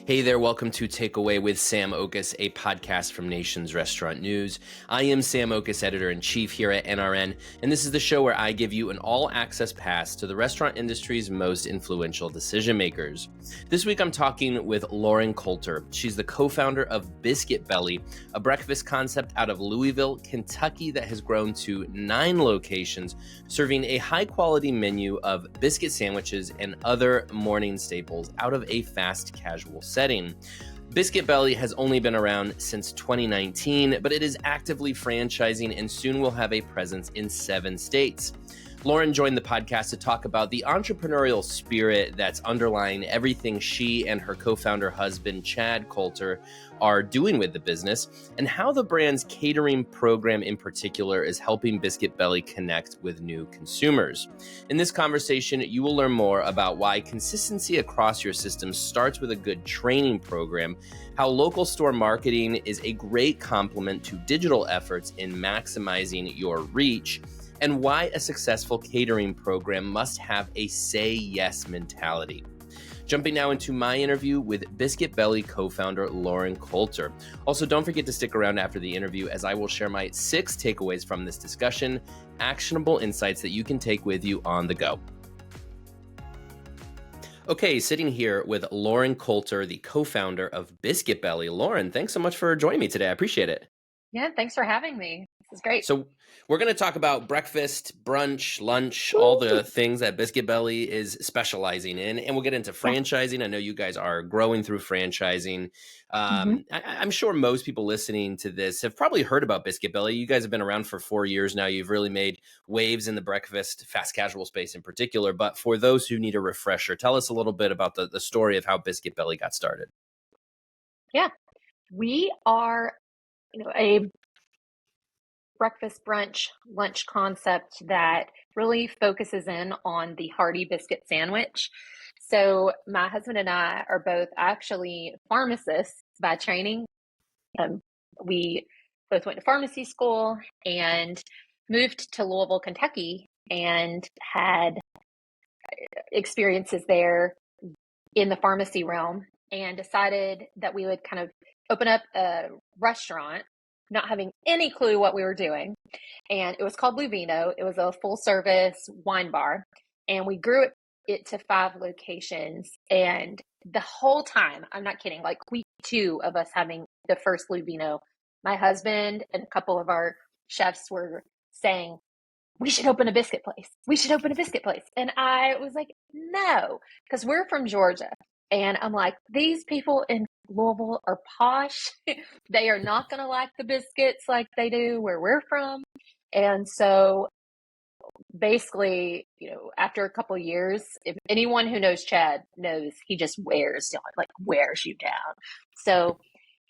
Hey there, welcome to Takeaway with Sam Oches, a podcast from Nation's Restaurant News. I am Sam Oches, editor-in-chief here at NRN, and this is the show where I give you an all-access pass to the restaurant industry's most influential decision-makers. This week I'm talking with Lauren Coulter. She's the co-founder of Biscuit Belly, a breakfast concept out of Louisville, Kentucky that has grown to 9 locations, serving a high-quality menu of biscuit sandwiches and other morning staples out of a fast casual setting. Biscuit Belly has only been around since 2019, but it is actively franchising and soon will have a presence in 7 states. Lauren joined the podcast to talk about the entrepreneurial spirit that's underlying everything she and her co-founder husband, Chad Coulter, are doing with the business, and how the brand's catering program in particular is helping Biscuit Belly connect with new consumers. In this conversation, you will learn more about why consistency across your system starts with a good training program, how local store marketing is a great complement to digital efforts in maximizing your reach, and why a successful catering program must have a say yes mentality. Jumping now into my interview with Biscuit Belly co-founder Lauren Coulter. Also, don't forget to stick around after the interview as I will share my 6 takeaways from this discussion, actionable insights that you can take with you on the go. Okay, sitting here with Lauren Coulter, the co-founder of Biscuit Belly. Lauren, thanks so much for joining me today. I appreciate it. Yeah, thanks for having me. This is great. So we're going to talk about breakfast, brunch, lunch, all the things that Biscuit Belly is specializing in. And we'll get into franchising. I know you guys are growing through franchising. I'm sure most people listening to this have probably heard about Biscuit Belly. You guys have been around for 4 years now. You've really made waves in the breakfast, fast casual space in particular. But for those who need a refresher, tell us a little bit about the story of how Biscuit Belly got started. Yeah, we are a breakfast, brunch, lunch concept that really focuses in on the hearty biscuit sandwich. So my husband and I are both actually pharmacists by training. We both went to pharmacy school and moved to Louisville, Kentucky, and had experiences there in the pharmacy realm, and decided that we would kind of open up a restaurant, not having any clue what we were doing. And it was called Louisville. It was a full service wine bar. And we grew it to 5 locations. And the whole time, I'm not kidding, like week 2 of us having the first Louisville, my husband and a couple of our chefs were saying, we should open a biscuit place. We should open a biscuit place. And I was like, no, because we're from Georgia. And I'm like, these people in Louisville are posh. They are not going to like the biscuits like they do where we're from. And so basically, after a couple of years, if anyone who knows Chad knows, he just wears you down. So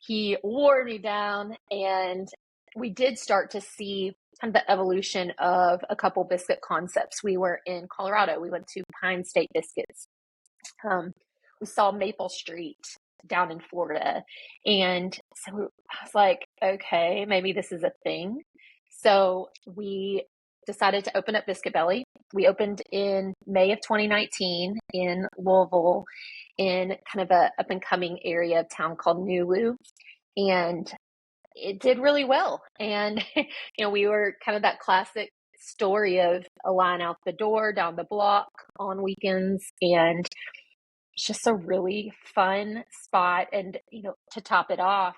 he wore me down, and we did start to see kind of the evolution of a couple biscuit concepts. We were in Colorado. We went to Pine State Biscuits. We saw Maple Street down in Florida. And so I was like, okay, maybe this is a thing. So we decided to open up Biscuit Belly. We opened in May of 2019 in Louisville, in kind of a up and coming area of town called New Lou. And it did really well. And, we were kind of that classic story of a line out the door, down the block on weekends. And it's just a really fun spot. And, to top it off,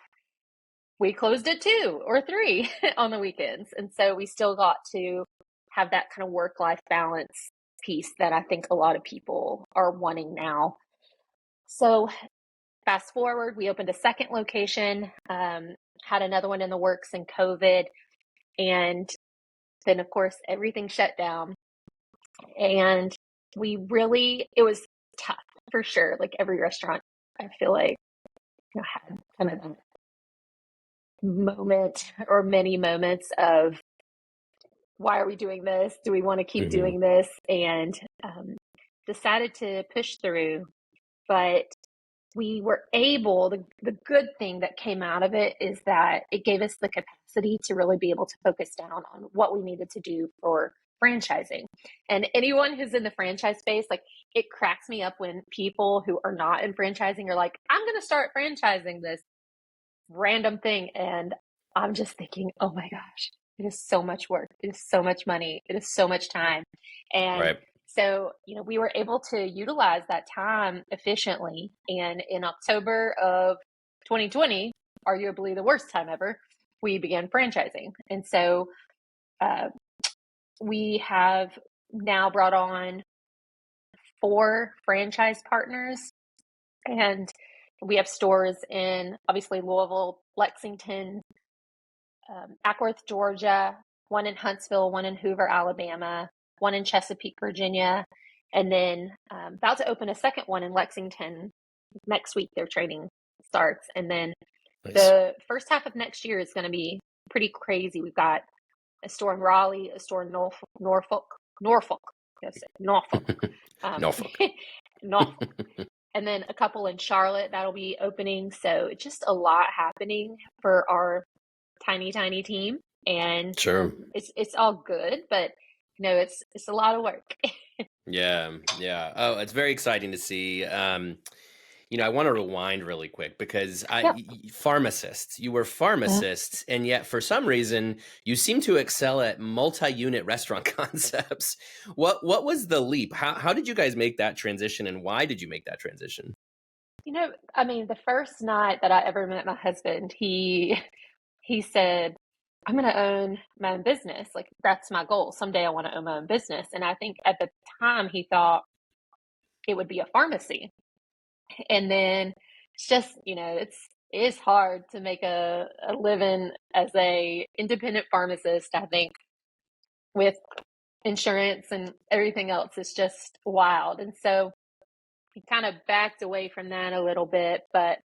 we closed at 2 or 3 on the weekends. And so we still got to have that kind of work-life balance piece that I think a lot of people are wanting now. So fast forward, we opened a second location, had another one in the works in COVID. And then, of course, everything shut down. And it was tough for sure. Like every restaurant, I feel like, had kind of a moment or many moments of, why are we doing this? Do we want to keep doing this? And decided to push through. But we were able, the good thing that came out of it is that it gave us the capacity to really be able to focus down on what we needed to do for franchising. And anyone who's in the franchise space, like, it cracks me up when people who are not in franchising are like, I'm going to start franchising this random thing. And I'm just thinking, oh my gosh, it is so much work. It is so much money. It is so much time. And Right. so, we were able to utilize that time efficiently. And in October of 2020, arguably the worst time ever, we began franchising. And so we have now brought on 4 franchise partners, and we have stores in, obviously, Louisville, Lexington, Ackworth, Georgia, one in Huntsville, one in Hoover, Alabama, one in Chesapeake, Virginia, and then about to open a second one in Lexington next week. Their training starts. And then Nice. the first half of next year is going to be pretty crazy. We've got a store in Raleigh, a store in Norfolk, yes, Norfolk, Norfolk. Norfolk, and then a couple in Charlotte that'll be opening. So it's just a lot happening for our tiny team, and Sure. it's all good, but it's a lot of work. Yeah. Oh, it's very exciting to see. I want to rewind really quick because Yep. you were pharmacists, and yet for some reason you seem to excel at multi-unit restaurant concepts. What was the leap? How did you guys make that transition, and why did you make that transition? The first night that I ever met my husband, he said, I'm going to own my own business. Like, that's my goal. Someday I want to own my own business. And I think at the time he thought it would be a pharmacy. And then it's just, it is hard to make a living as a independent pharmacist. I think with insurance and everything else, it's just wild. And so he kind of backed away from that a little bit, but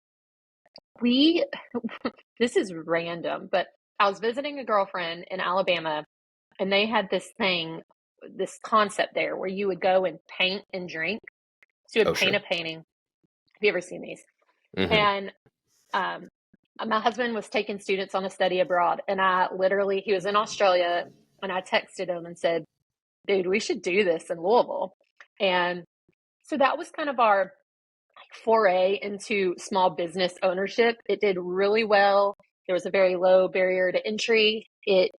this is random, but I was visiting a girlfriend in Alabama, and they had this this concept there where you would go and paint and drink. So you would paint Sure. a painting. Have you ever seen these? Mm-hmm. And my husband was taking students on a study abroad, and he was in Australia, and I texted him and said, dude, we should do this in Louisville. And so that was kind of our foray into small business ownership. It did really well. There was a very low barrier to entry. It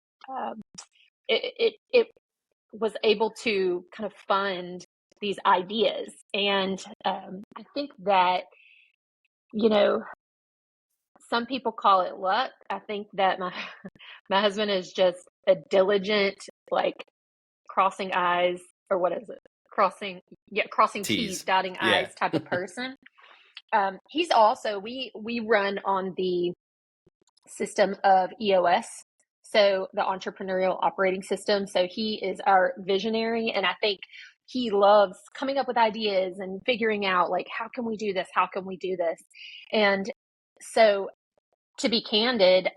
was able to kind of fund these ideas. And I think that, some people call it luck. I think that my husband is just a diligent, like, crossing I's, or what is it? Crossing T's, dotting I's type of person. He's also, we run on the system of EOS, so the entrepreneurial operating system. So he is our visionary, and I think he loves coming up with ideas and figuring out, like, how can we do this? How can we do this? And so, to be candid,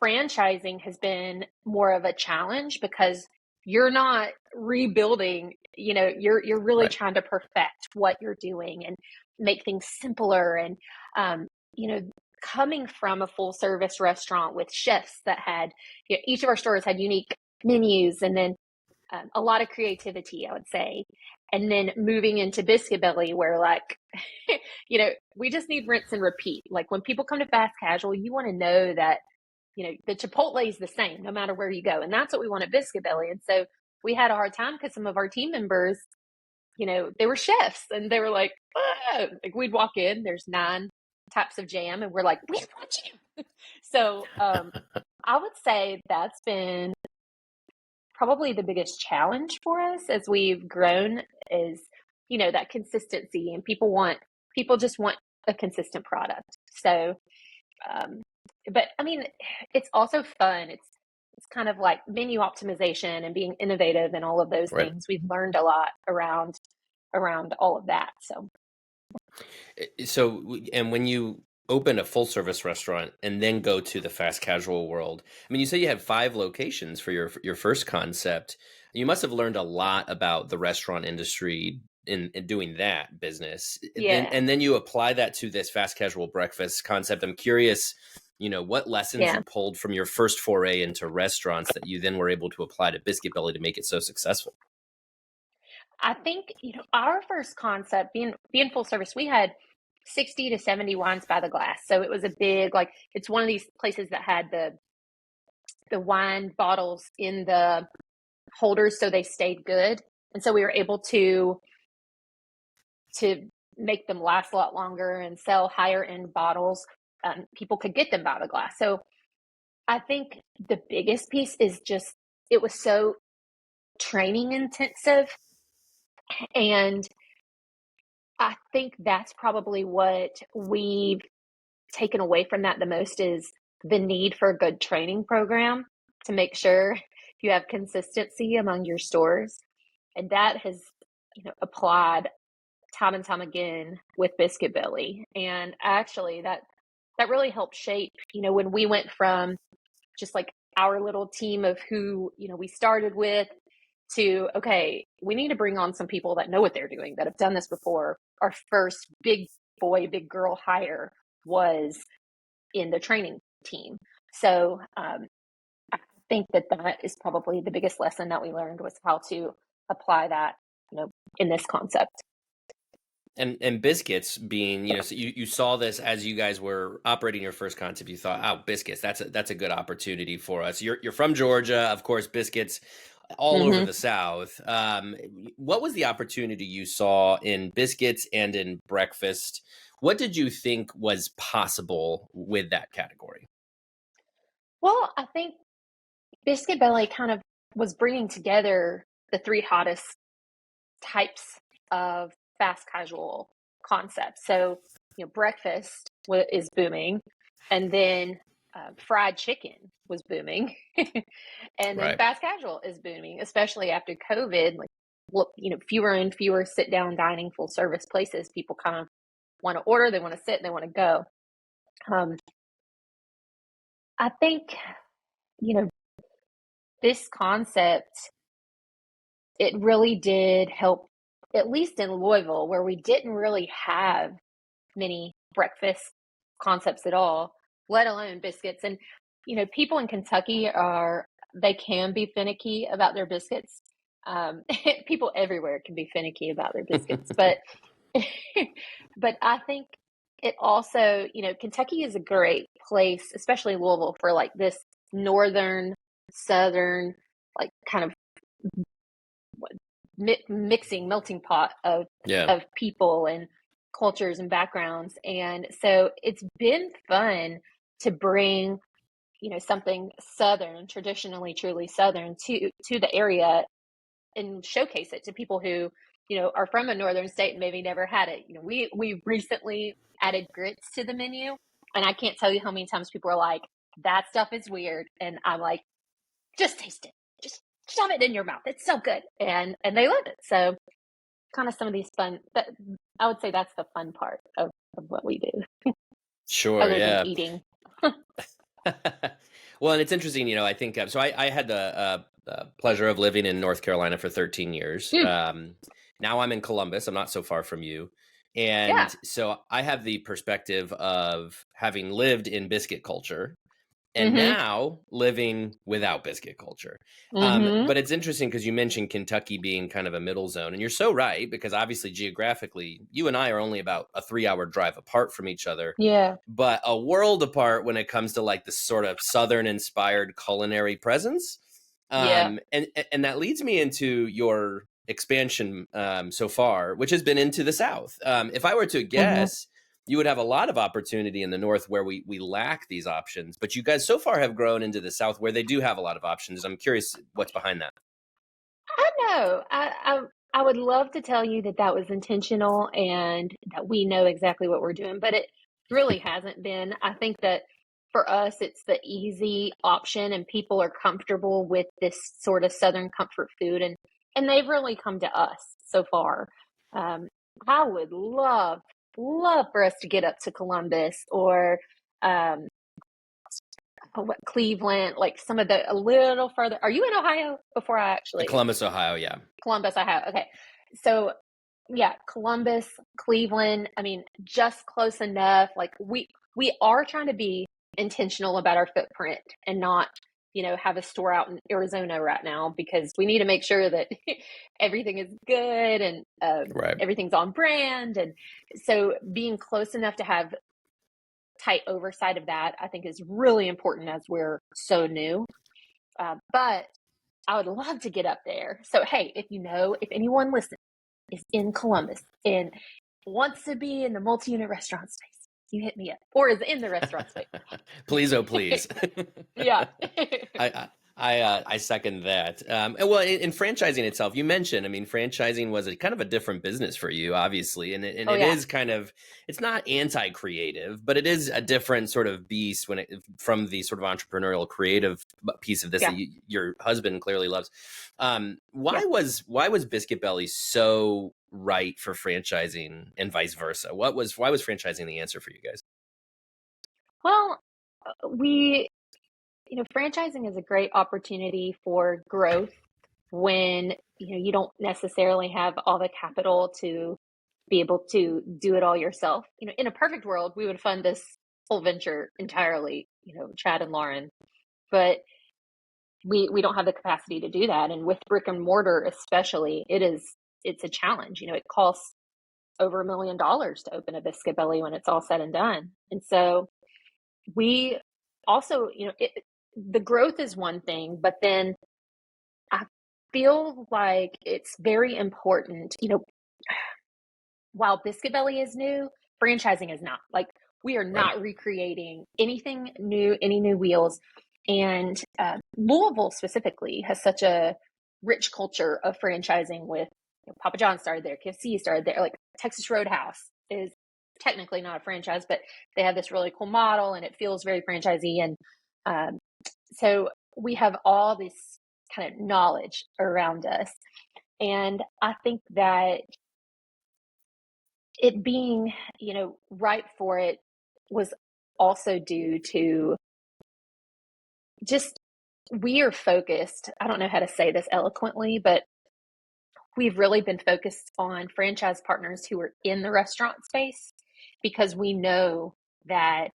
franchising has been more of a challenge because you're not rebuilding, you're really Right. trying to perfect what you're doing and make things simpler. And, coming from a full service restaurant with chefs that had, each of our stores had unique menus, and then a lot of creativity, I would say. And then moving into Biscuit Belly, where, like, we just need rinse and repeat. Like, when people come to fast casual, you want to know that, the Chipotle is the same no matter where you go. And that's what we want at Biscuit Belly. And so we had a hard time because some of our team members, they were chefs, and they were like, ah! Like, we'd walk in, there's 9 types of jam, and we're like, we want jam. So I would say that's been probably the biggest challenge for us as we've grown, is, that consistency, and people just want a consistent product. So, but it's also fun. It's kind of like menu optimization and being innovative and all of those Right. things. We've learned a lot around all of that. So, and when you open a full service restaurant and then go to the fast casual world, you say you had 5 locations for your first concept. You must have learned a lot about the restaurant industry in doing that business. Yeah. And then you apply that to this fast casual breakfast concept. I'm curious, what lessons Yeah. you pulled from your first foray into restaurants that you then were able to apply to Biscuit Belly to make it so successful? I think, our first concept being full service, we had 60 to 70 wines by the glass. So it was a big, like, it's one of these places that had the wine bottles in the holders so they stayed good. And so we were able to make them last a lot longer and sell higher end bottles. People could get them by the glass. So I think the biggest piece is just it was so training intensive. And I think that's probably what we've taken away from that the most is the need for a good training program to make sure you have consistency among your stores. And that has, applied time and time again with Biscuit Belly. And actually that really helped shape, when we went from just like our little team of who, we started with to, okay, we need to bring on some people that know what they're doing, that have done this before. Our first big boy, big girl hire was in the training team. So I think that is probably the biggest lesson that we learned was how to apply that, in this concept. And biscuits being, so you saw this as you guys were operating your first concept. You thought, oh, biscuits, that's a good opportunity for us. You're from Georgia, of course, biscuits all over the South. What was the opportunity you saw in biscuits and in breakfast? What did you think was possible with that category? Well, I think Biscuit Belly kind of was bringing together the three hottest types of fast casual concepts. So, breakfast is booming, and then fried chicken was booming, and then Right. fast casual is booming, especially after COVID. Like, fewer and fewer sit down dining full service places. People kind of want to order, they want to sit, they want to go. I think, this concept, it really did help, at least in Louisville, where we didn't really have many breakfast concepts at all, let alone biscuits. And, people in Kentucky they can be finicky about their biscuits. People everywhere can be finicky about their biscuits, but, but I think it also, Kentucky is a great place, especially Louisville, for like this northern, southern, like kind of mixing melting pot of people and cultures and backgrounds. And so it's been fun to bring, something southern, traditionally truly southern, to the area and showcase it to people who, are from a northern state and maybe never had it. We recently added grits to the menu, and I can't tell you how many times people are like, that stuff is weird, and I'm like, just taste it, just shove it in your mouth, it's so good. And they love it. So kind of some of these I would say that's the fun part of what we do. Sure. Other than Yeah. eating. Well, and it's interesting, I think, so I had the pleasure of living in North Carolina for 13 years. Now I'm in Columbus. I'm not so far from you. And so I have the perspective of having lived in biscuit culture and now living without biscuit culture. But it's interesting because you mentioned Kentucky being kind of a middle zone, and you're so right, because obviously geographically, you and I are only about a 3-hour drive apart from each other. Yeah. But a world apart when it comes to like the sort of Southern inspired culinary presence. And that leads me into your expansion so far, which has been into the South. If I were to guess, you would have a lot of opportunity in the North where we lack these options, but you guys so far have grown into the South where they do have a lot of options. I'm curious what's behind that. I know. I would love to tell you that was intentional and that we know exactly what we're doing, but it really hasn't been. I think that for us, it's the easy option, and people are comfortable with this sort of Southern comfort food, and they've really come to us so far. I would love for us to get up to Columbus or Cleveland, like some of a little further. Are you in Ohio? Before I actually Columbus, Ohio, yeah. Columbus, Ohio. Okay, so yeah, Columbus, Cleveland. I mean, just close enough. Like we are trying to be intentional about our footprint and not, have a store out in Arizona right now, because we need to make sure that everything is good and Right. everything's on brand. And so being close enough to have tight oversight of that, I think, is really important as we're so new. But I would love to get up there. So, hey, if anyone listening is in Columbus and wants to be in the multi-unit restaurant space, you hit me up, or is in the restaurant space. Please, oh please. Yeah. I second that. And well, in franchising itself, you mentioned, I mean, franchising was a kind of a different business for you, obviously, and it Yeah. is kind of, it's not anti-creative, but it is a different sort of beast from the sort of entrepreneurial creative piece of this that your husband clearly loves. Why was Biscuit Belly so right for franchising and vice versa? Why was franchising the answer for you guys? Well, franchising is a great opportunity for growth when, you don't necessarily have all the capital to be able to do it all yourself. In a perfect world, we would fund this whole venture entirely, Chad and Lauren, but we don't have the capacity to do that. And with brick and mortar, especially, it's a challenge. It costs over $1 million to open a Biscuit Belly when it's all said and done. And so we also, the growth is one thing, but then I feel like it's very important, while Biscuit Belly is new, franchising is not. Like, we are not recreating anything new, any new wheels. And Louisville specifically has such a rich culture of franchising with, Papa John started there, KFC started there, like Texas Roadhouse is technically not a franchise, but they have this really cool model and it feels very franchisey. And so we have all this kind of knowledge around us. And I think that it being, right for it was also due to just, we are focused. I don't know how to say this eloquently, but we've really been focused on franchise partners who are in the restaurant space, because we know that,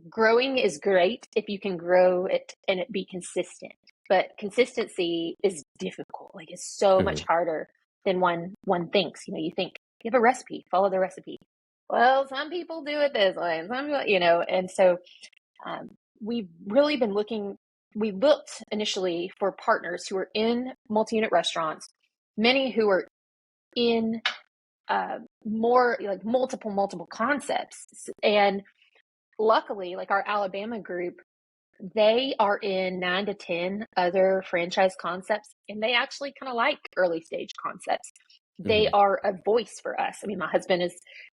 growing is great if you can grow it and it be consistent, but consistency is difficult. Like, it's so much harder than one thinks. You think you have a recipe, follow the recipe. Well, some people do it this way, and some people, and so we've really been looking. We looked initially for partners who are in multi-unit restaurants, many who are in more like multiple concepts. And luckily, like our Alabama group, they are in 9 to 10 other franchise concepts, and they actually kind of like early stage concepts. They are a voice for us. I mean, my husband is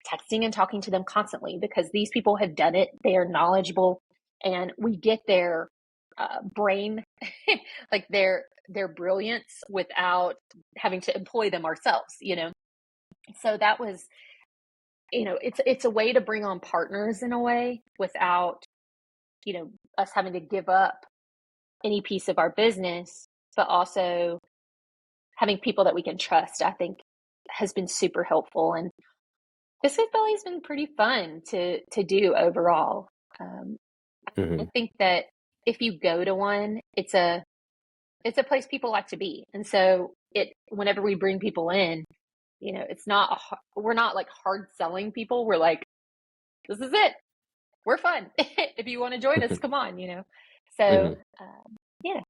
texting and talking to them constantly because these people have done it. They are knowledgeable, and we get their brain, like their brilliance, without having to employ them ourselves. So that was, it's a way to bring on partners in a way without, us having to give up any piece of our business, but also having people that we can trust, I think, has been super helpful. And Biscuit Belly has been pretty fun to do overall. I think that if you go to one, it's a place people like to be. And so whenever we bring people in, we're not like hard selling people. We're like, this is it. We're fun. If you want to join us, come on, So, yeah.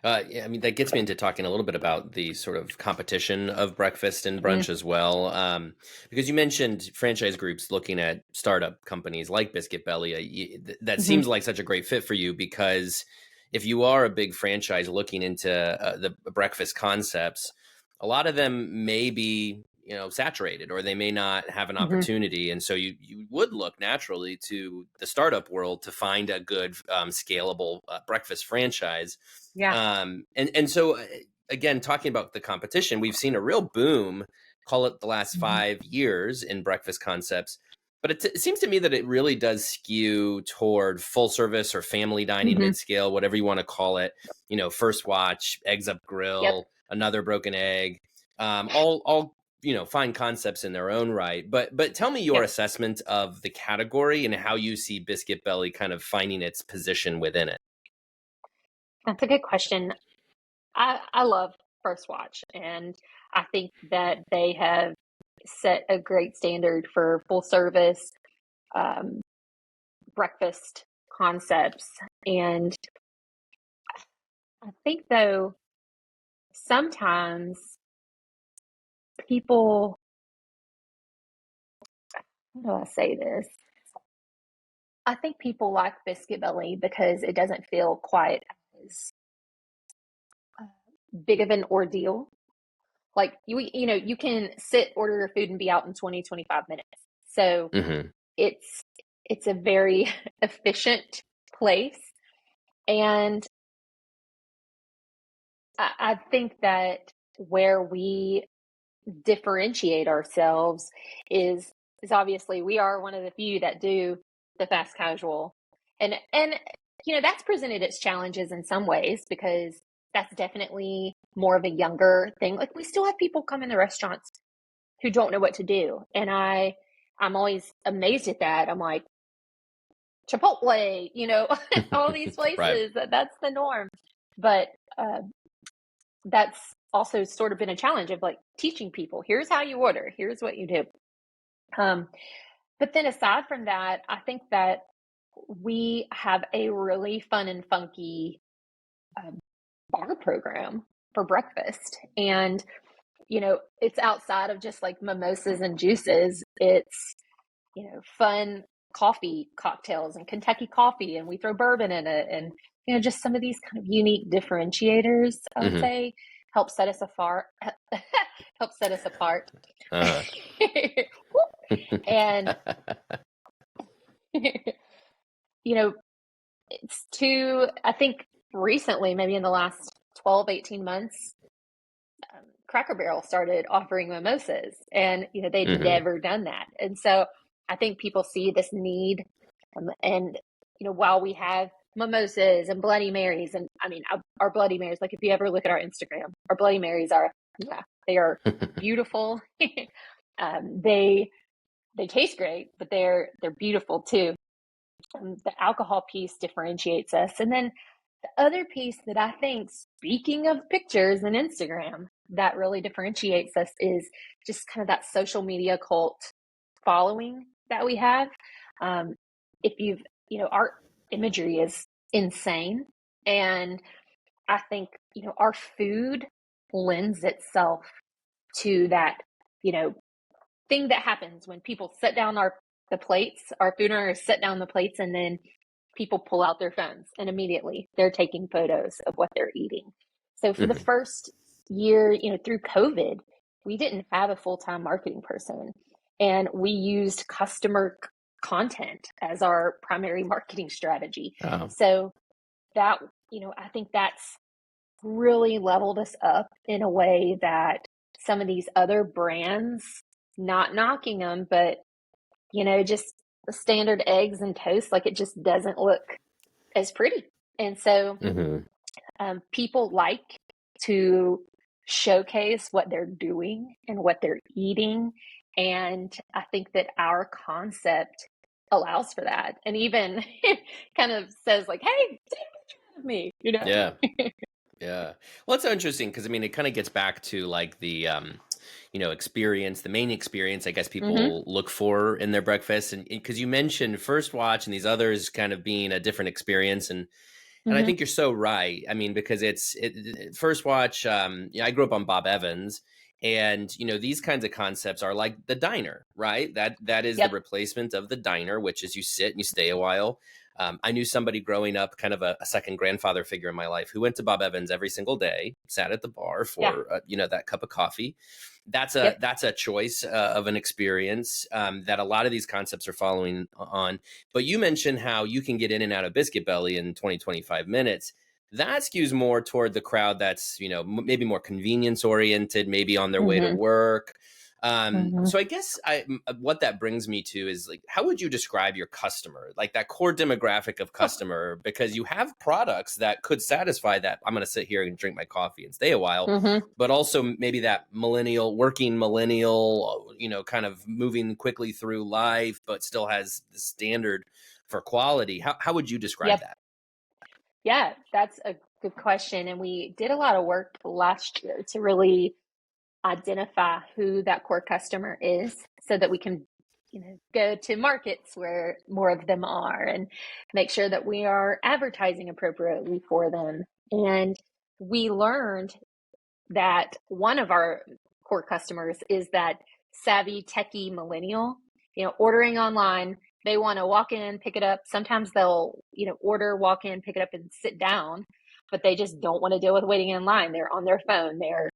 Yeah, I mean, that gets me into talking a little bit about the sort of competition of breakfast and brunch as well. Because you mentioned franchise groups looking at startup companies like Biscuit Belly. That seems like such a great fit for you, because if you are a big franchise looking into the breakfast concepts, a lot of them may be, saturated, or they may not have an opportunity. And so you would look naturally to the startup world to find a good scalable breakfast franchise. Yeah. And so again, talking about the competition, we've seen a real boom, call it the last 5 years, in breakfast concepts. But it seems to me that it really does skew toward full service or family dining, mid-scale, whatever you want to call it. First Watch, Eggs Up Grill, Another Broken Egg, all fine concepts in their own right. But tell me your Yep. assessment of the category and how you see Biscuit Belly kind of finding its position within it. That's a good question. I love First Watch, and I think that they have set a great standard for full service um, breakfast concepts. And I think, though, sometimes people, how do I say this? I think people like Biscuit Belly because it doesn't feel quite as big of an ordeal. Like you can sit, order your food, and be out in 20, 25 minutes. So Mm-hmm. it's a very efficient place. And I think that where we differentiate ourselves is obviously we are one of the few that do the fast casual. And that's presented its challenges in some ways because that's definitely more of a younger thing. Like we still have people come in the restaurants who don't know what to do. And I'm always amazed at that. I'm like, Chipotle, all these places, Right. that's the norm. But that's also sort of been a challenge of like teaching people, here's how you order, here's what you do. But then aside from that, I think that we have a really fun and funky bar program for breakfast. And, it's outside of just like mimosas and juices. It's, fun coffee cocktails and Kentucky coffee, and we throw bourbon in it. And, just some of these kind of unique differentiators, I would Mm-hmm. say, help set us apart. Help set us apart. Uh-huh. And, it's I think recently, maybe in the last 12, 18 months, Cracker Barrel started offering mimosas, and they'd Mm-hmm. never done that. And so I think people see this need, and while we have mimosas and Bloody Marys, and I mean our Bloody Marys, like if you ever look at our Instagram, our Bloody Marys they are beautiful. They taste great, but they're beautiful too. The alcohol piece differentiates us, and then the other piece that I think, speaking of pictures and Instagram, that really differentiates us is just kind of that social media cult following that we have. If our imagery is insane. And I think, our food lends itself to that, thing that happens when people set down the plates, our food owners set down the plates, and then people pull out their phones and immediately they're taking photos of what they're eating. So for the Mm-hmm. first year, through COVID, we didn't have a full-time marketing person, and we used customer content as our primary marketing strategy. Oh. So that, I think that's really leveled us up in a way that some of these other brands, not knocking them, but just the standard eggs and toast, like it just doesn't look as pretty. And so people like to showcase what they're doing and what they're eating. And I think that our concept allows for that. And even kind of says like, hey, take a picture of me, Yeah. Yeah. Well, it's so interesting because it kind of gets back to like the experience, the main experience I guess people look for in their breakfast. And because you mentioned First Watch and these others kind of being a different experience, and I think you're so right. Because it's First Watch. I grew up on Bob Evans, and these kinds of concepts are like the diner, right? That is the replacement of the diner, which is you sit and you stay a while. I knew somebody growing up, kind of a second grandfather figure in my life, who went to Bob Evans every single day, sat at the bar for that cup of coffee. That's a choice of an experience that a lot of these concepts are following on. But you mentioned how you can get in and out of Biscuit Belly in 20, 25 minutes. That skews more toward the crowd that's maybe more convenience oriented, maybe on their way to work. Mhm. So I guess what that brings me to is like, how would you describe your customer, like that core demographic of customer? Because you have products that could satisfy that. I'm going to sit here and drink my coffee and stay a while, Mhm. but also maybe that millennial, working millennial, kind of moving quickly through life, but still has the standard for quality. How would you describe Yep. that? Yeah, that's a good question. And we did a lot of work last year to really identify who that core customer is so that we can, go to markets where more of them are and make sure that we are advertising appropriately for them. And we learned that one of our core customers is that savvy techie millennial, ordering online. They want to walk in, pick it up. Sometimes they'll, order, walk in, pick it up and sit down, but they just don't want to deal with waiting in line. They're on their phone. They're,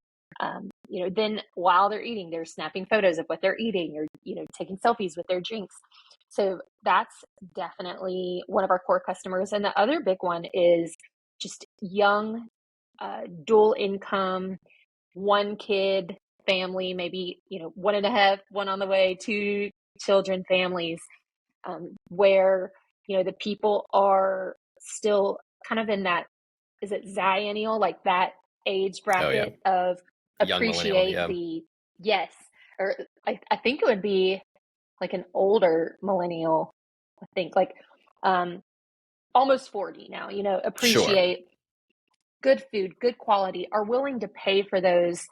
then while they're eating, they're snapping photos of what they're eating or, taking selfies with their drinks. So that's definitely one of our core customers. And the other big one is just young, dual income, one kid family, maybe, one and a half, one on the way, two children families, where, the people are still kind of in that, is it Ziennial, like that age Oh yeah, bracket of young millennial. appreciate Yeah, the, yes, or I think it would be like an older millennial, I think like almost 40 now, sure, appreciate good food, good quality, are willing to pay for those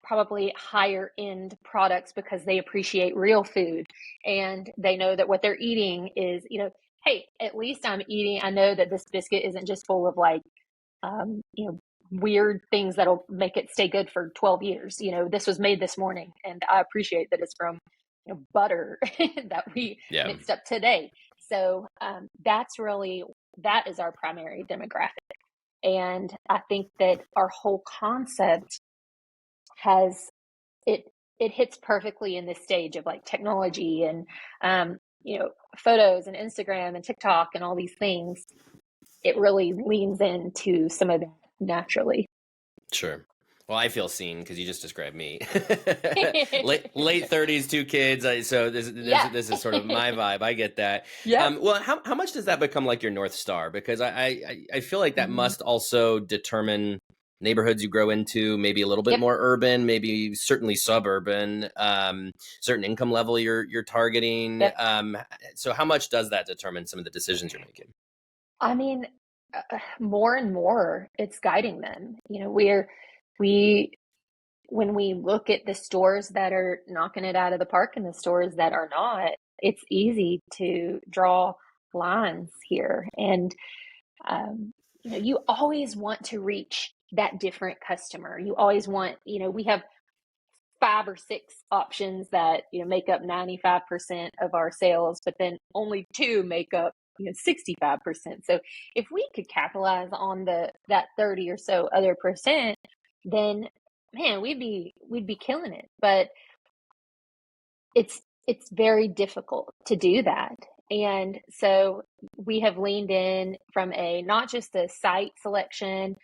probably higher end products because they appreciate real food and they know that what they're eating is, hey, at least I'm eating, I know that this biscuit isn't just full of like, um, you know, weird things that'll make it stay good for 12 years. This was made this morning and I appreciate that it's from, butter that we yeah. mixed up today. So that is our primary demographic. And I think that our whole concept has it it hits perfectly in this stage of like technology and photos and Instagram and TikTok and all these things. It really leans into some of that naturally. Sure. Well, I feel seen because you just described me. late 30s, two kids. So Yeah. this is sort of my vibe. I get that. Yep. Well, how much does that become like your North Star? Because I feel like that Mhm. must also determine neighborhoods you grow into, maybe a little bit Yep. more urban, maybe certainly suburban, certain income level you're targeting. Yep. So how much does that determine some of the decisions you're making? I mean, more and more it's guiding them. We when we look at the stores that are knocking it out of the park and the stores that are not, it's easy to draw lines here. And, you always want to reach that different customer. You always want, we have 5 or 6 options that, make up 95% of our sales, but then only 2 make up, 65%. So if we could capitalize on that 30 or so other percent, then man, we'd be killing it. But it's very difficult to do that. And so we have leaned in from a not just a site selection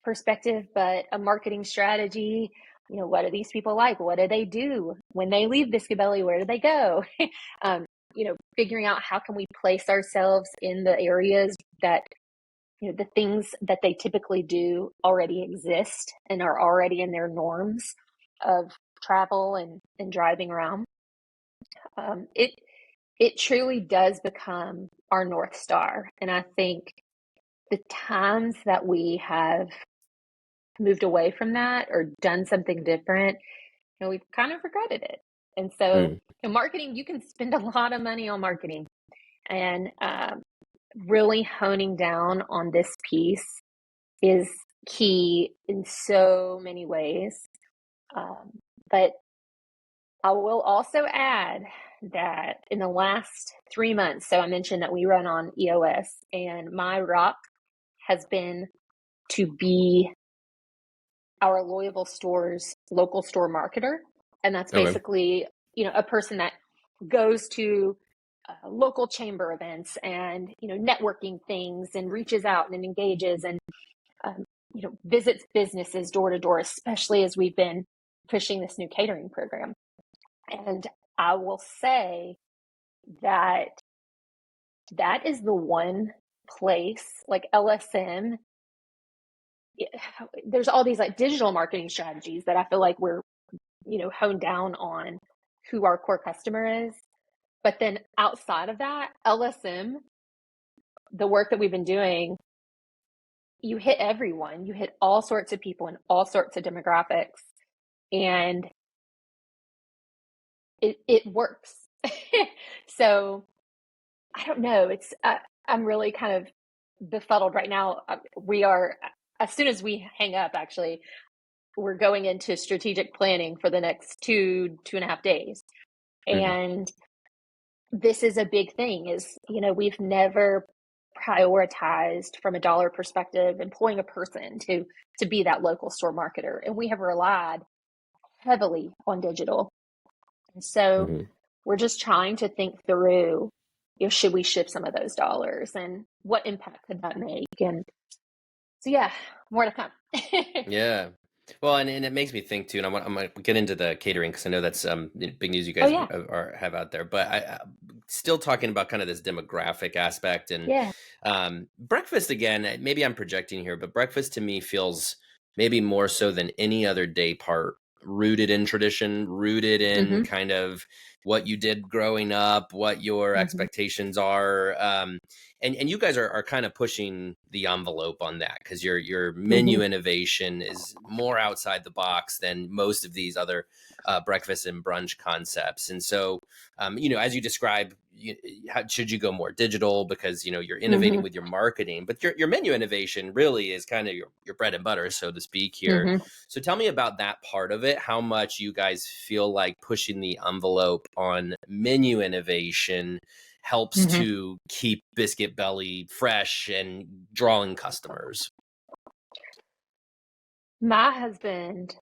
perspective, but a marketing strategy. What do these people like? What do they do when they leave Biscuit Belly? Where do they go? Figuring out how can we place ourselves in the areas that, the things that they typically do already exist and are already in their norms of travel and driving around. It truly does become our North Star. And I think the times that we have moved away from that or done something different, we've kind of regretted it. And so, Mm, marketing, you can spend a lot of money on marketing and really honing down on this piece is key in so many ways. But I will also add that in the last 3 months, so I mentioned that we run on EOS, and my rock has been to be our Louisville store's local store marketer. And that's okay. basically, a person that goes to local chamber events and, networking things and reaches out and engages and, visits businesses door to door, especially as we've been pushing this new catering program. And I will say that that is the one place, like LSM, there's all these like digital marketing strategies that I feel like we're, honed down on who our core customer is. But then outside of that, LSM, the work that we've been doing, you hit everyone, you hit all sorts of people and all sorts of demographics, and it works. So I don't know. I'm really kind of befuddled right now. We are, as soon as we hang up, actually, we're going into strategic planning for the next 2.5 days. And this is a big thing is, we've never prioritized from a dollar perspective, employing a person to be that local store marketer. And we have relied heavily on digital. And so we're just trying to think through, should we shift some of those dollars and what impact could that make? And so, yeah, more to come. Yeah. Well, and it makes me think too, and I'm going to get into the catering because I know that's big news you guys have out there. But I still talking about kind of this demographic aspect and breakfast again. Maybe I'm projecting here, but breakfast to me feels maybe more so than any other day part rooted in tradition, rooted in kind of what you did growing up, what your expectations are. And you guys are kind of pushing the envelope on that because your menu innovation is more outside the box than most of these other breakfast and brunch concepts. And so, as you describe, how should you go more digital because, you're innovating with your marketing, but your menu innovation really is kind of your bread and butter, so to speak here. So tell me about that part of it, how much you guys feel like pushing the envelope on menu innovation helps to keep Biscuit Belly fresh and drawing customers. My husband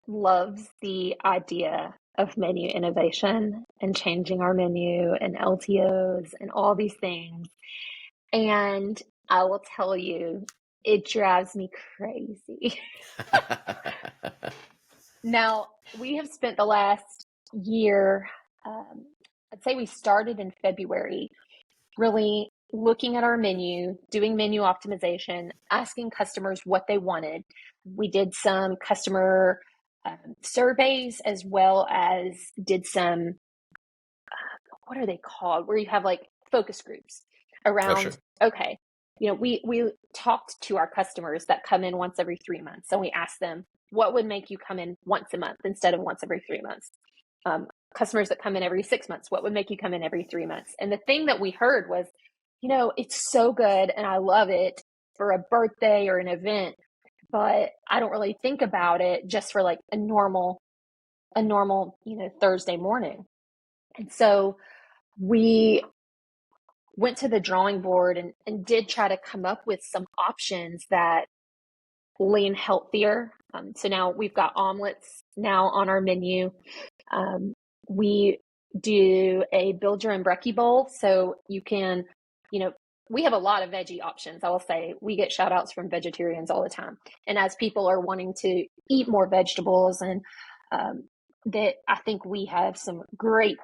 loves the idea of menu innovation and changing our menu and LTOs and all these things. And I will tell you, it drives me crazy. Now, we have spent the last year, I'd say we started in February, really looking at our menu, doing menu optimization, asking customers what they wanted. We did some customer surveys as well as did some, what are they called? Where you have like focus groups around, okay, we talked to our customers that come in once every 3 months. And we asked them, what would make you come in once a month instead of once every 3 months? Customers that come in every 6 months, what would make you come in every 3 months? And the thing that we heard was, it's so good and I love it for a birthday or an event, but I don't really think about it just for like a normal, Thursday morning. And so we went to the drawing board and did try to come up with some options that lean healthier. So now we've got omelets now on our menu. We do a build your own brekkie bowl. So you can, we have a lot of veggie options. I will say we get shout outs from vegetarians all the time. And as people are wanting to eat more vegetables and that I think we have some great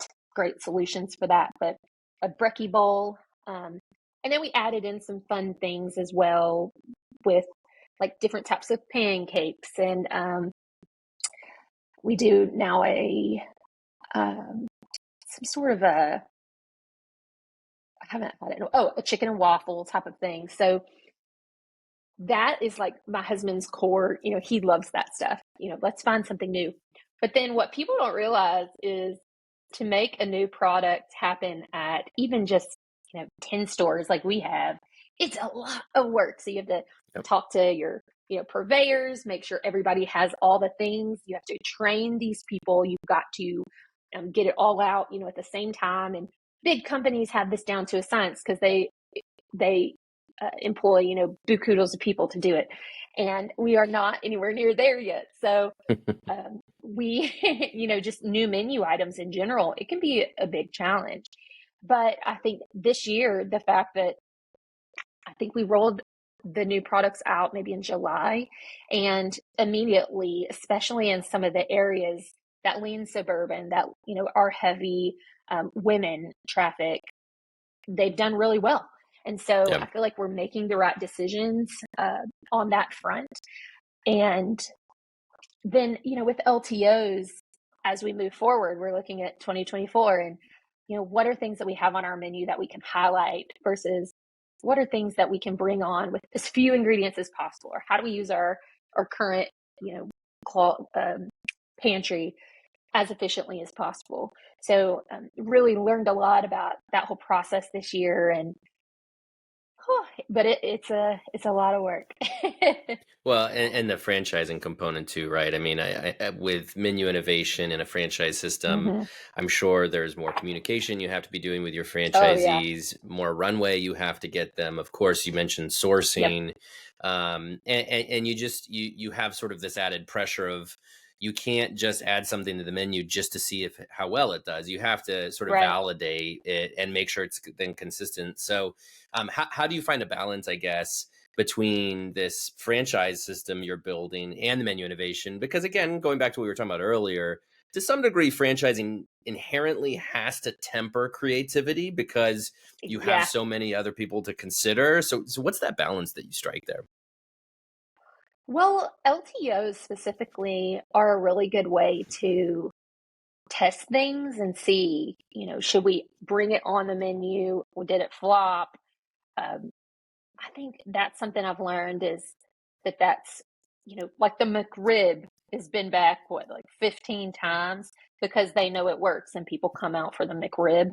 solutions for that, but a brekkie bowl. And then we added in some fun things as well with like different types of pancakes. And we do now some sort of I haven't had it. Oh, a chicken and waffle type of thing. So that is like my husband's core, he loves that stuff. Let's find something new. But then what people don't realize is to make a new product happen at even just, 10 stores like we have, it's a lot of work. So you have to talk to your, purveyors, make sure everybody has all the things. You have to train these people. You've got to get it all out, at the same time. And big companies have this down to a science because they employ, bukudos of people to do it. And we are not anywhere near there yet. So we, just new menu items in general, it can be a big challenge. But I think this year, the fact that I think we rolled the new products out maybe in July, and immediately, especially in some of the areas that lean suburban, that, are heavy women traffic, they've done really well. And so Yeah. I feel like we're making the right decisions on that front. And then, with LTOs, as we move forward, we're looking at 2024 and, what are things that we have on our menu that we can highlight versus what are things that we can bring on with as few ingredients as possible? Or how do we use our current, pantry as efficiently as possible? So really learned a lot about that whole process this year, and but it's a lot of work. Well, and the franchising component too, right? I mean, with menu innovation and a franchise system, hmm I'm sure there's more communication you have to be doing with your Oh yeah. franchisees, more runway you have to get them. Of course, you mentioned Yep. sourcing, and you have sort of this added pressure of you can't just add something to the menu just to see if how well it does. You have to sort of Right. validate it and make sure it's then consistent. So, how do you find a balance, I guess, between this franchise system you're building and the menu innovation? Because again, going back to what we were talking about earlier, to some degree, franchising inherently has to temper creativity because you have Yeah. so many other people to consider. So what's that balance that you strike there? Well, LTOs specifically are a really good way to test things and see, should we bring it on the menu? Or did it flop? Um, I think that's something I've learned is that's, like the McRib has been back, like 15 times because they know it works and people come out for the McRib.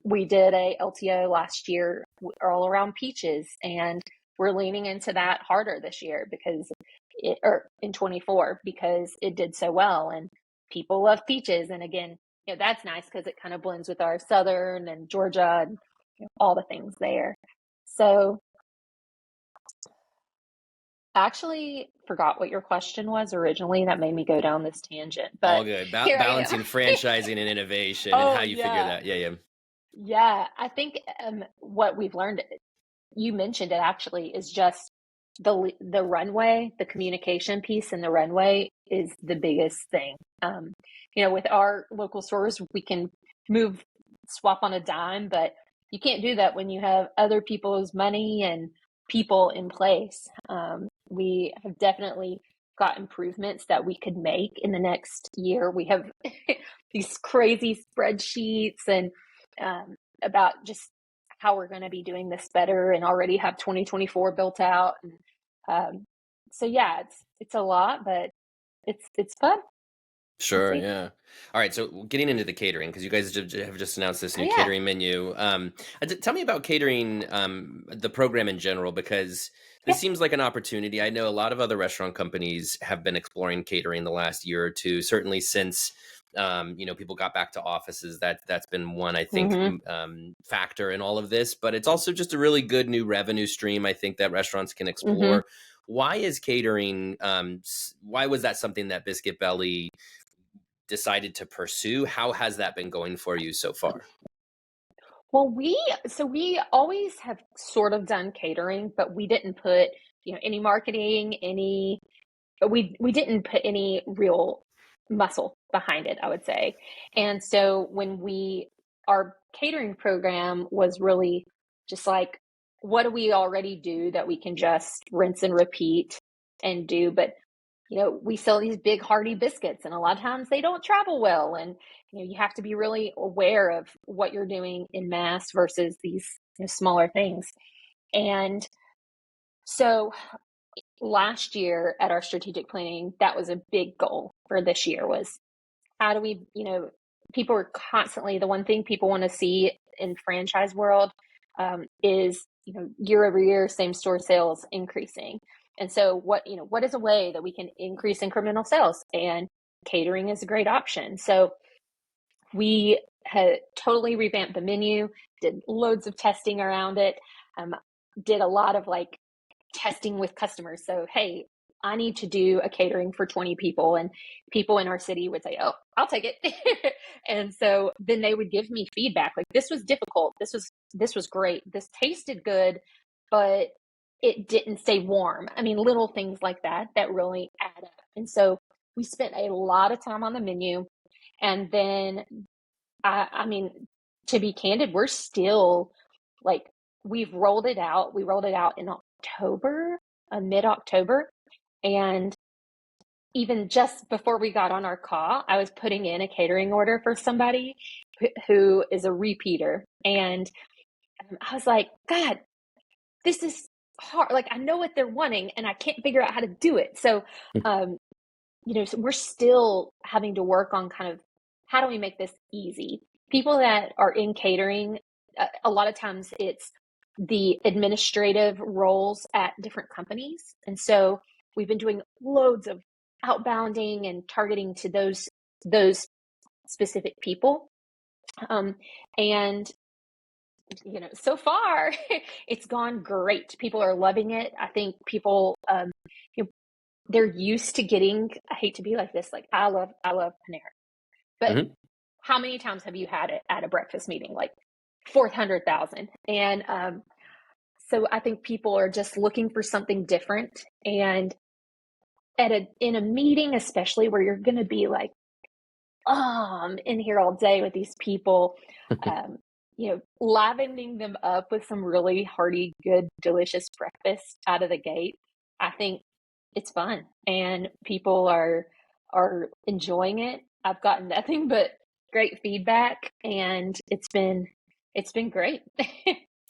We did a LTO last year all around peaches, and we're leaning into that harder this year or in 24 because it did so well and people love peaches. And again, that's nice because it kind of blends with our Southern and Georgia and all the things there. So I actually forgot what your question was originally. That made me go down this tangent, All but good. here I am. Balancing franchising and innovation and Oh how you figure yeah. that. Yeah, yeah. Yeah. I think what we've learned, you mentioned it actually, is just the runway, the communication piece in the runway is the biggest thing. With our local stores, we can swap on a dime, but you can't do that when you have other people's money and people in place. We have definitely got improvements that we could make in the next year. We have these crazy spreadsheets and about just how we're going to be doing this better, and already have 2024 built out. And so yeah, it's a lot, but it's fun. We'll Sure, see. yeah. All right, so getting into the catering, because you guys have just announced this Oh new yeah, catering menu. Tell me about catering, the program in general, because this yeah. seems like an opportunity. I know a lot of other restaurant companies have been exploring catering the last year or two, certainly since people got back to offices. That's been one, I think, hmm factor in all of this. But it's also just a really good new revenue stream, I think, that restaurants can hmm explore. Why is catering? Why was that something that Biscuit Belly decided to pursue? How has that been going for you so far? Well, we always have sort of done catering, but we didn't put any marketing, we didn't put any real muscle behind it, I would say. And so our catering program was really just like, what do we already do that we can just rinse and repeat and do? But we sell these big hearty biscuits, and a lot of times they don't travel well, and you have to be really aware of what you're doing in mass versus these smaller things. And so last year at our strategic planning, that was a big goal for this year, was how do we, people are constantly, the one thing people want to see in franchise world is, year over year, same store sales increasing. And so what is a way that we can increase incremental sales? And catering is a great option. So we had totally revamped the menu, did loads of testing around it, did a lot of like testing with customers. So, hey, I need to do a catering for 20 people. And people in our city would say, oh, I'll take it. And so then they would give me feedback like, this was difficult. This was great. This tasted good, but it didn't stay warm. I mean, little things like that really add up. And so we spent a lot of time on the menu. And then, I mean, to be candid, we're still like, we've rolled it out. We rolled it out in October, mid-October. And even just before we got on our call, I was putting in a catering order for somebody who is a repeater. And I was like, God, this is hard. Like, I know what they're wanting and I can't figure out how to do it. So, so we're still having to work on kind of how do we make this easy? People that are in catering, a lot of times it's the administrative roles at different companies. And so we've been doing loads of outbounding and targeting to those specific people. And so far it's gone great. People are loving it. I think people, they're used to getting, I hate to be like this, like I love Panera, but how many times have you had it at a breakfast meeting? Like 400,000. And, so I think people are just looking for something different. And in a meeting, especially where you're going to be like, oh, I'm in here all day with these people, livening them up with some really hearty, good, delicious breakfast out of the gate. I think it's fun and people are enjoying it. I've gotten nothing but great feedback and it's been great.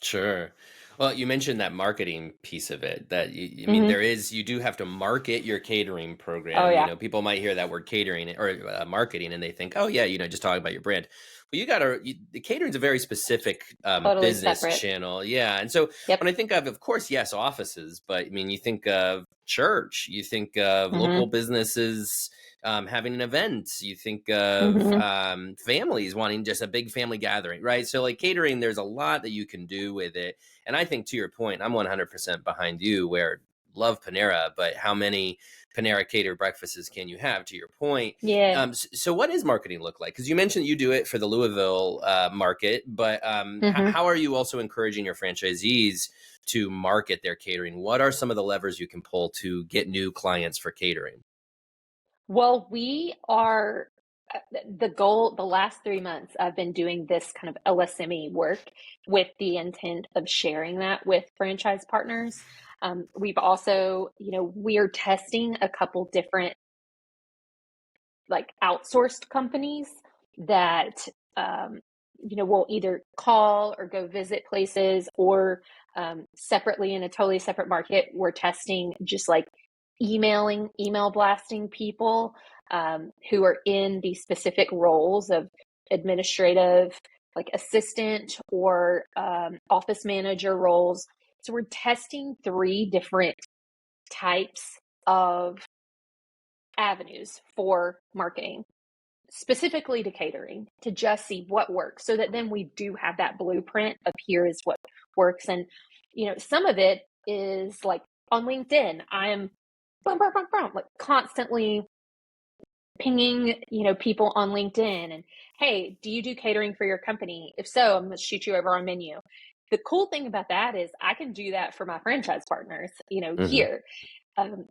Sure. Well, you mentioned that marketing piece of it that I mean, you do have to market your catering program. Oh, yeah. People might hear that word catering or marketing and they think, oh yeah, just talking about your brand. Well, the catering is a very specific Totally business separate. channel. Yeah. And so Yep. when I think of course, yes, offices, but I mean, you think of church, you think of local businesses, having an event, you think of families wanting just a big family gathering, right? So like catering, there's a lot that you can do with it. And I think to your point, I'm 100% behind you where love Panera, but how many Panera catered breakfasts can you have to your point? Yeah. So what does marketing look like? Because you mentioned you do it for the Louisville market, but how are you also encouraging your franchisees to market their catering? What are some of the levers you can pull to get new clients for catering? Well, we are the goal. The last 3 months, I've been doing this kind of LSME work with the intent of sharing that with franchise partners. We've also, we're testing a couple different like outsourced companies that, will either call or go visit places or separately in a totally separate market. We're testing just like email blasting people who are in the specific roles of administrative, like assistant or office manager roles. So we're testing 3 different types of avenues for marketing, specifically to catering, to just see what works so that then we do have that blueprint of here is what works. And, some of it is like on LinkedIn, I am like constantly pinging, people on LinkedIn and, hey, do you do catering for your company? If so, I'm going to shoot you over our menu. The cool thing about that is I can do that for my franchise partners, here.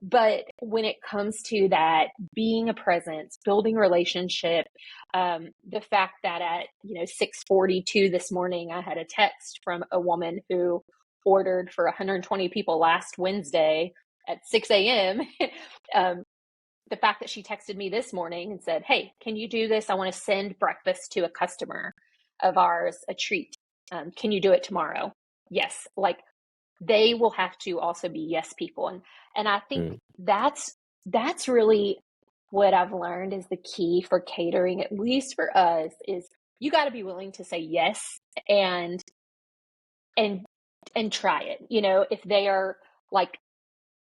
But when it comes to that, being a presence, building relationship, the fact that at 6:42 this morning, I had a text from a woman who ordered for 120 people last Wednesday at 6 a.m. The fact that she texted me this morning and said, "Hey, can you do this? I want to send breakfast to a customer of ours, a treat. Can you do it tomorrow?" Yes, like they will have to also be yes people. And I think that's really what I've learned is the key for catering, at least for us, is you got to be willing to say yes and try it. If they are like,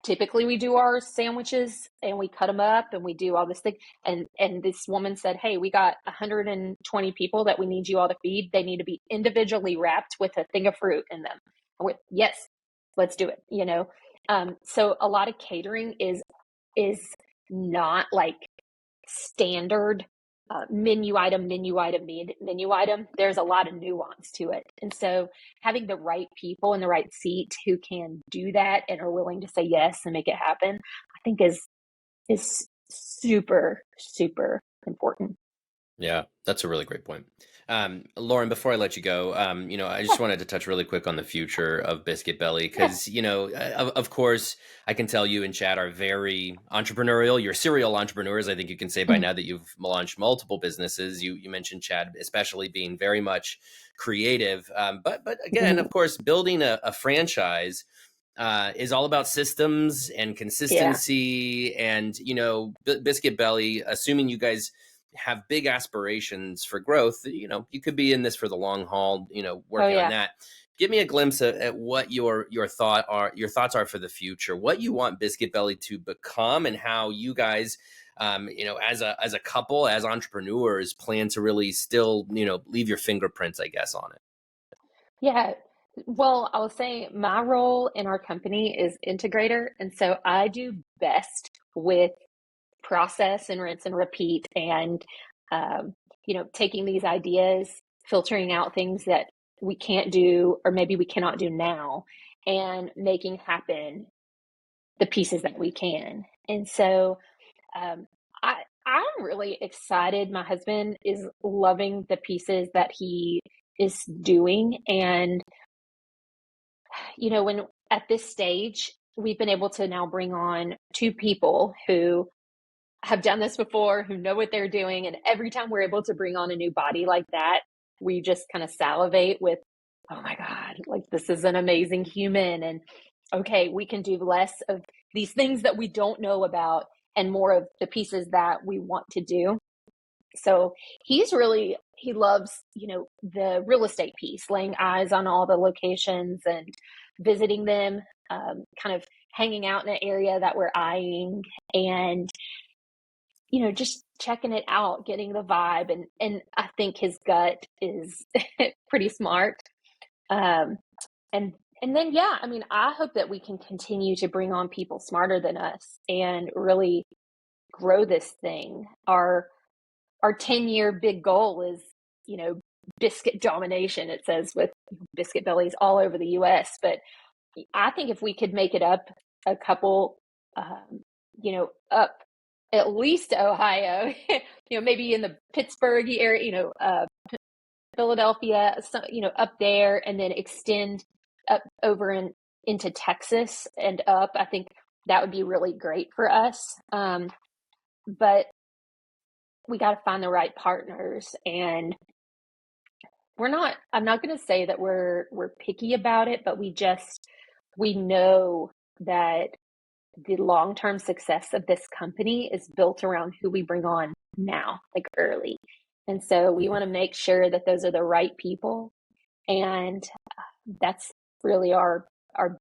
typically we do our sandwiches and we cut them up and we do all this thing. And this woman said, "Hey, we got 120 people that we need you all to feed. They need to be individually wrapped with a thing of fruit in them." And we're, yes, let's do it. So a lot of catering is not like standard menu item. There's a lot of nuance to it. And so having the right people in the right seat who can do that and are willing to say yes and make it happen, I think is super, super important. Yeah, that's a really great point. Lauren, before I let you go, I just wanted to touch really quick on the future of Biscuit Belly Yeah. because, of course, I can tell you and Chad are very entrepreneurial. You're serial entrepreneurs. I think you can say by Mhm. now that you've launched multiple businesses. You mentioned Chad, especially being very much creative. But again, of course, building a franchise is all about systems and Yeah. consistency. And, Biscuit Belly, assuming you guys have big aspirations for growth, you could be in this for the long haul, Oh, working on yeah. that. Give me a glimpse at what your thoughts are for the future, what you want Biscuit Belly to become, and how you guys, as a couple, as entrepreneurs, plan to really still, leave your fingerprints, I guess, on it. Yeah. Well, I will say my role in our company is integrator. And so I do best with process and rinse and repeat and, um, taking these ideas, filtering out things that we can't do or maybe we cannot do now and making happen the pieces that we can. And so um, I'm really excited. My husband is loving the pieces that he is doing. And when at this stage, we've been able to now bring on two people who have done this before, who know what they're doing. And every time we're able to bring on a new body like that, we just kind of salivate with, oh my God, like this is an amazing human. And okay, we can do less of these things that we don't know about and more of the pieces that we want to do. So he loves, the real estate piece, laying eyes on all the locations and visiting them, kind of hanging out in an area that we're eyeing and, just checking it out, getting the vibe. And I think his gut is pretty smart. Um, and, and then, yeah, I mean, I hope that we can continue to bring on people smarter than us and really grow this thing. Our 10-year big goal is, biscuit domination, it says, with Biscuit Bellies all over the US. But I think if we could make it up a couple, up at least to Ohio, maybe in the Pittsburgh area, Philadelphia, up there, and then extend up over into Texas and up, I think that would be really great for us. But we got to find the right partners, and I'm not going to say that we're picky about it, but we know that the long-term success of this company is built around who we bring on now, like early. And so we want to make sure that those are the right people. And that's really our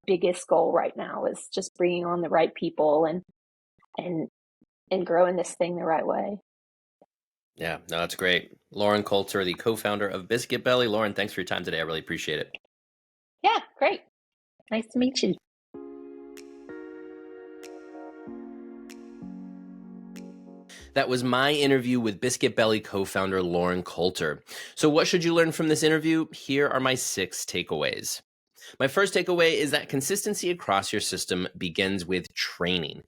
biggest goal right now, is just bringing on the right people and growing this thing the right way. Yeah, no, that's great. Lauren Coulter, the co-founder of Biscuit Belly. Lauren, thanks for your time today. I really appreciate it. Yeah, great. Nice to meet you. That was my interview with Biscuit Belly co-founder Lauren Coulter. So what should you learn from this interview? Here are my 6 takeaways. My first takeaway is that consistency across your system begins with training.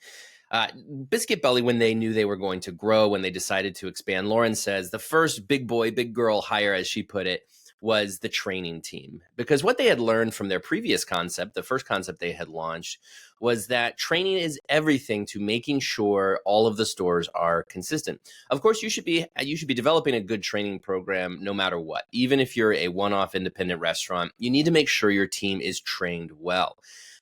Biscuit Belly, when they knew they were going to grow, when they decided to expand, Lauren says the first big boy, big girl hire, as she put it, was the training team. Because what they had learned from their previous concept, the first concept they had launched, was that training is everything to making sure all of the stores are consistent. Of course, you should be developing a good training program no matter what. Even if you're a one-off independent restaurant, you need to make sure your team is trained well.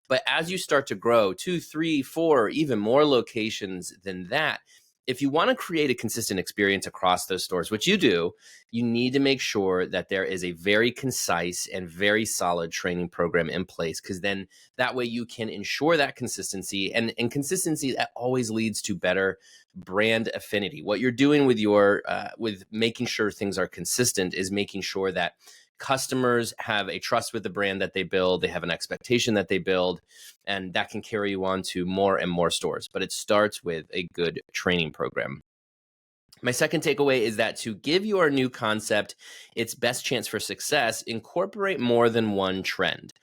But as you start to grow 2, 3, 4, even more locations than that, if you want to create a consistent experience across those stores, which you do, you need to make sure that there is a very concise and very solid training program in place, because then that way you can ensure that consistency, and consistency that always leads to better brand affinity. What you're doing with with making sure things are consistent is making sure that customers have a trust with the brand that they build, they have an expectation that they build, and that can carry you on to more and more stores. But it starts with a good training program. My second takeaway is that to give your new concept its best chance for success, incorporate more than one trend.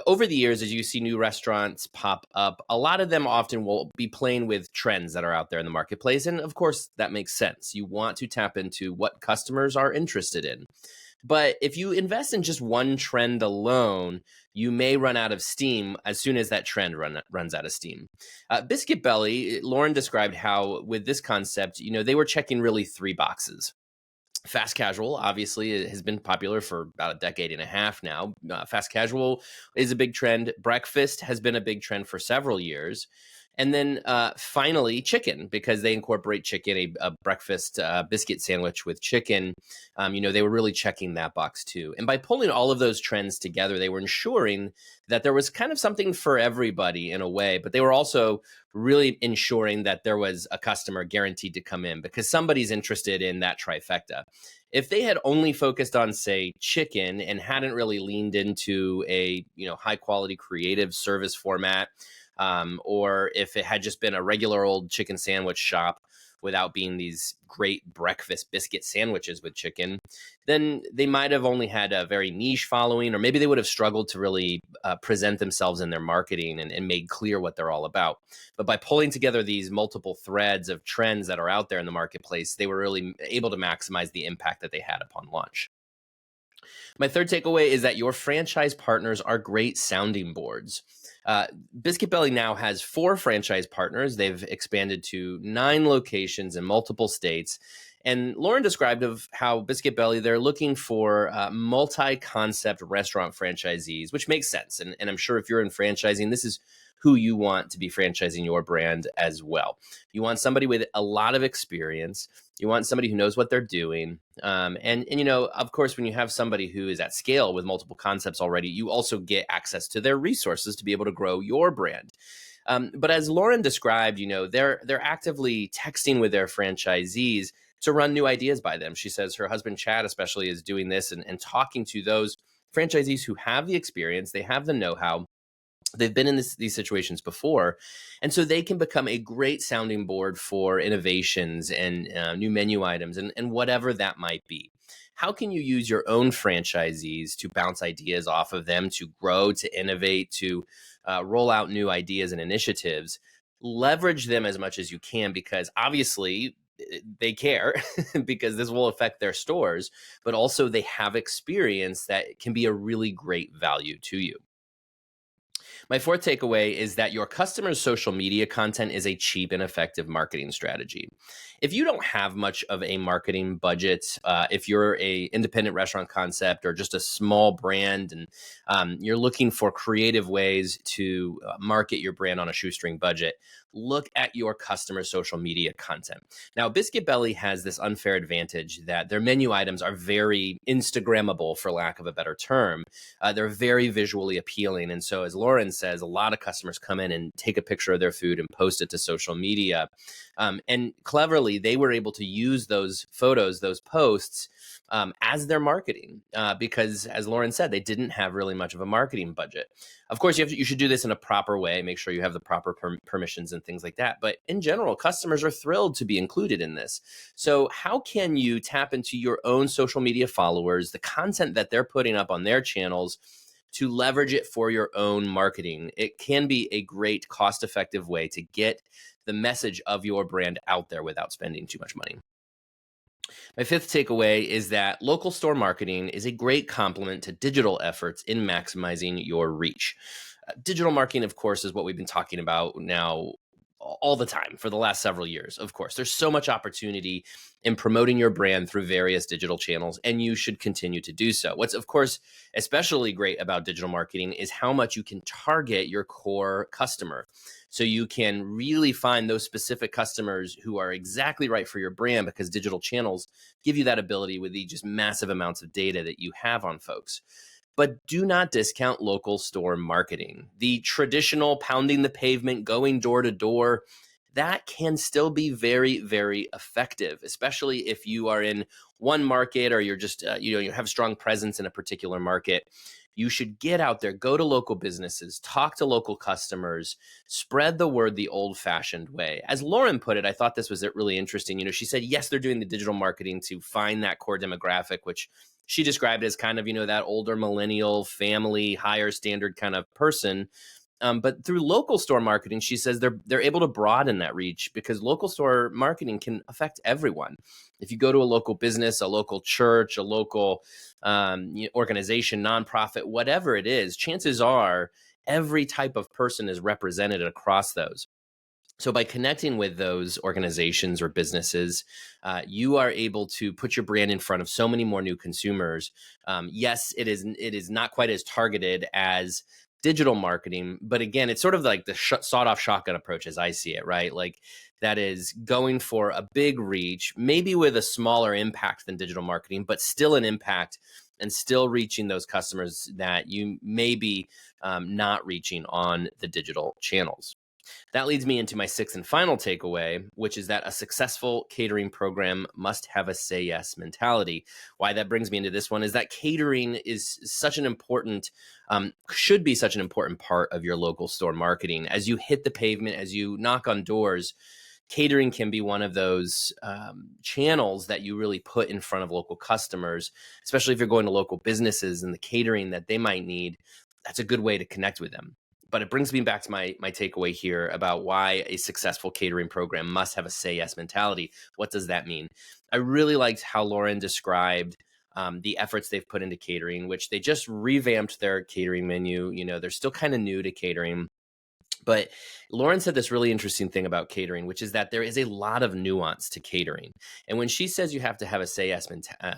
Over the years, as you see new restaurants pop up, a lot of them often will be playing with trends that are out there in the marketplace. And of course, that makes sense. You want to tap into what customers are interested in. But if you invest in just one trend alone, you may run out of steam as soon as that trend runs out of steam. Biscuit Belly, Lauren described how with this concept, they were checking really three boxes. Fast casual, obviously, it has been popular for about a decade and a half now. Fast casual is a big trend. Breakfast has been a big trend for several years. And then finally, chicken, because they incorporate chicken, a breakfast biscuit sandwich with chicken. They were really checking that box too. And by pulling all of those trends together, they were ensuring that there was kind of something for everybody in a way, but they were also really ensuring that there was a customer guaranteed to come in because somebody's interested in that trifecta. If they had only focused on, say, chicken and hadn't really leaned into a high quality creative service format, or if it had just been a regular old chicken sandwich shop without being these great breakfast biscuit sandwiches with chicken, then they might have only had a very niche following, or maybe they would have struggled to really present themselves in their marketing and made clear what they're all about. But by pulling together these multiple threads of trends that are out there in the marketplace, they were really able to maximize the impact that they had upon launch. My third takeaway is that your franchise partners are great sounding boards. Biscuit Belly now has 4 franchise partners. They've expanded to 9 locations in multiple states. And Lauren described of how Biscuit Belly, they're looking for multi-concept restaurant franchisees, which makes sense. And I'm sure if you're in franchising, this is who you want to be franchising your brand as well. You want somebody with a lot of experience. You want somebody who knows what they're doing. And of course, when you have somebody who is at scale with multiple concepts already, you also get access to their resources to be able to grow your brand. But as Lauren described, they're actively texting with their franchisees to run new ideas by them. She says her husband, Chad, especially, is doing this and talking to those franchisees who have the experience, they have the know-how, they've been in these situations before. And so they can become a great sounding board for innovations and new menu items and whatever that might be. How can you use your own franchisees to bounce ideas off of them, to grow, to innovate, to roll out new ideas and initiatives? Leverage them as much as you can, because obviously they care because this will affect their stores, but also they have experience that can be a really great value to you. My fourth takeaway is that your customers' social media content is a cheap and effective marketing strategy. If you don't have much of a marketing budget, if you're a independent restaurant concept or just a small brand and you're looking for creative ways to market your brand on a shoestring budget, look at your customer social media content. Now, Biscuit Belly has this unfair advantage that their menu items are very Instagrammable, for lack of a better term. They're very visually appealing. And so, as Lauren says, a lot of customers come in and take a picture of their food and post it to social media. And cleverly, they were able to use those photos, those posts, as their marketing, because, as Lauren said, they didn't have really much of a marketing budget. Of course, you should do this in a proper way, make sure you have the proper permissions and things like that. But in general, customers are thrilled to be included in this. So how can you tap into your own social media followers, the content that they're putting up on their channels, to leverage it for your own marketing? It can be a great cost-effective way to get the message of your brand out there without spending too much money. My fifth takeaway is that local store marketing is a great complement to digital efforts in maximizing your reach. Digital marketing, of course, is what we've been talking about now all the time for the last several years. Of course, there's so much opportunity in promoting your brand through various digital channels, and you should continue to do so. What's, of course, especially great about digital marketing is how much you can target your core customer. So you can really find those specific customers who are exactly right for your brand, because digital channels give you that ability with the just massive amounts of data that you have on folks. But do not discount local store marketing. The traditional pounding the pavement, going door to door, that can still be very, very effective, especially if you are in one market or you're just, you have strong presence in a particular market. You should get out there, go to local businesses, talk to local customers, spread the word the old-fashioned way. As Lauren put it, I thought this was really interesting. She said, yes, they're doing the digital marketing to find that core demographic, which she described as kind of, that older millennial family, higher standard kind of person. But through local store marketing, she says they're able to broaden that reach because local store marketing can affect everyone. If you go to a local business, a local church, a local organization, nonprofit, whatever it is, chances are every type of person is represented across those. So by connecting with those organizations or businesses, you are able to put your brand in front of so many more new consumers. Yes, it is not quite as targeted as digital marketing, but again, it's sort of like the sawed-off shotgun approach as I see it, right? Like that is going for a big reach, maybe with a smaller impact than digital marketing, but still an impact and still reaching those customers that you may be not reaching on the digital channels. That leads me into my sixth and final takeaway, which is that a successful catering program must have a say yes mentality. Why that brings me into this one is that catering is such an important, should be such an important part of your local store marketing. As you hit the pavement, as you knock on doors, catering can be one of those channels that you really put in front of local customers, especially if you're going to local businesses and the catering that they might need. That's a good way to connect with them. But it brings me back to my takeaway here about why a successful catering program must have a say yes mentality. What does that mean? I really liked how Lauren described the efforts they've put into catering, which they just revamped their catering menu. They're still kind of new to catering. But Lauren said this really interesting thing about catering, which is that there is a lot of nuance to catering. And when she says you have to have a say yes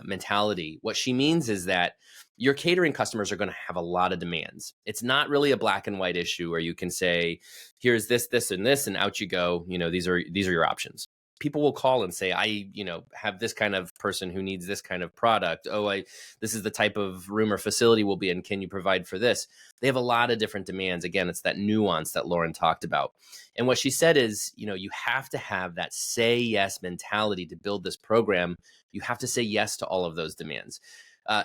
mentality, what she means is that your catering customers are going to have a lot of demands. It's not really a black and white issue where you can say, here's this, this, and this, and out you go. These are your options. People will call and say, I have this kind of person who needs this kind of product. This is the type of room or facility we'll be in. Can you provide for this? They have a lot of different demands. Again, it's that nuance that Lauren talked about. And what she said is, you have to have that say yes mentality to build this program. You have to say yes to all of those demands.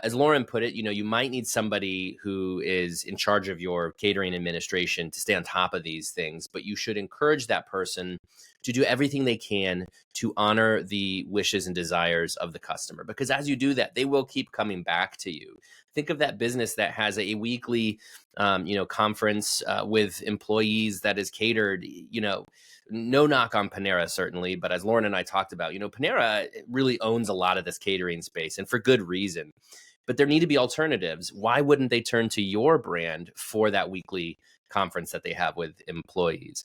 As Lauren put it, you might need somebody who is in charge of your catering administration to stay on top of these things, but you should encourage that person to do everything they can to honor the wishes and desires of the customer. Because as you do that, they will keep coming back to you. Think of that business that has a weekly, conference with employees that is catered, no knock on Panera, certainly. But as Lauren and I talked about, Panera really owns a lot of this catering space, and for good reason. But there need to be alternatives. Why wouldn't they turn to your brand for that weekly conference that they have with employees?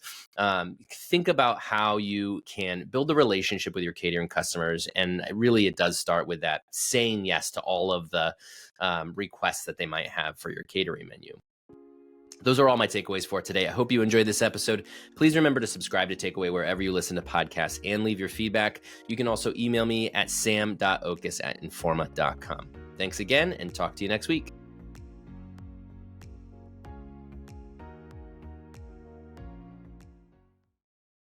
Think about how you can build a relationship with your catering customers. And really, it does start with that saying yes to all of the requests that they might have for your catering menu. Those are all my takeaways for today. I hope you enjoyed this episode. Please remember to subscribe to Takeaway wherever you listen to podcasts and leave your feedback. You can also email me at sam.oches@informa.com. Thanks again, and talk to you next week.